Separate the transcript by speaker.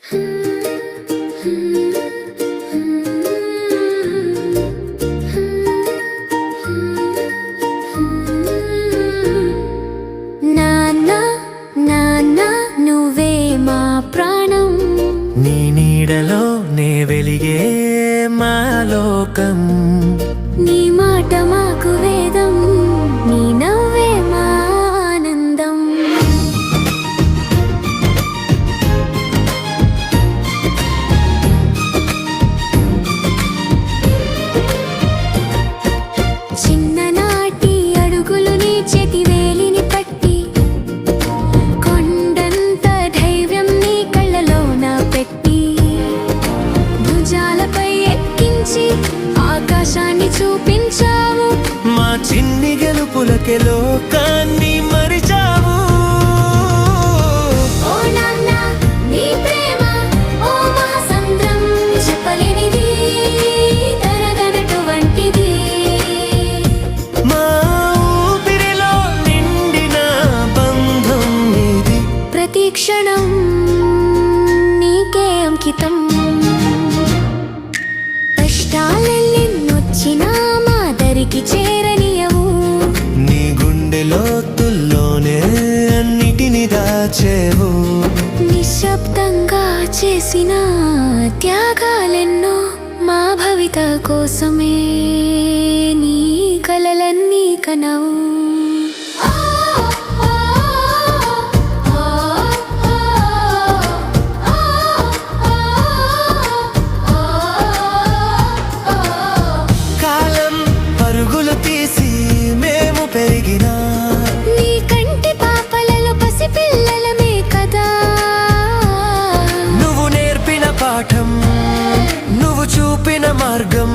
Speaker 1: నాన్న నాన్న నువ్వే మా ప్రాణం,
Speaker 2: నీ నీడలో నే వెలిగే మా లోకం.
Speaker 1: నీ మాట మాకు వేదం, నీ నవ్వే మా ఆనందం. చిన్ననాటి అడుగులు నీ చేతి వేలిని పట్టి, కొండంత ధైర్యం నీ కళ్ళలోన పెట్టి, భుజాలపై ఎక్కించి ఆకాశాన్ని చూపించావు.
Speaker 2: మా చిన్ని గెలుపులకే లోకాన్ని మరిచావు.
Speaker 1: ఓ నాన్న నీ ప్రేమ ఓ మహాసముద్రం, చెప్పలేనిది తరగనటువంటిది.
Speaker 2: మా ఊపిరిలో నిండిన బంధం ఇది,
Speaker 1: ప్రతి క్షణం నీకే అంకితం. కష్టాలెన్నొచ్చినా మా దరికి చేరనియవు,
Speaker 2: నీ గుండె లోతుల్లోనే అన్నిటిని దాచేవు.
Speaker 1: నిశ్శబ్దంగా చేసిన త్యాగాలెన్నో మా భవిత కోసమే, నీ కలలన్నీ కనవు.
Speaker 2: కాలం పరుగులు తీసి మేము పెరిగినా,
Speaker 1: నీ కంటి పాపలలో పసిపిల్లలమే కదా.
Speaker 2: నువ్వు నేర్పిన పాఠం, నువ్వు చూపిన మార్గం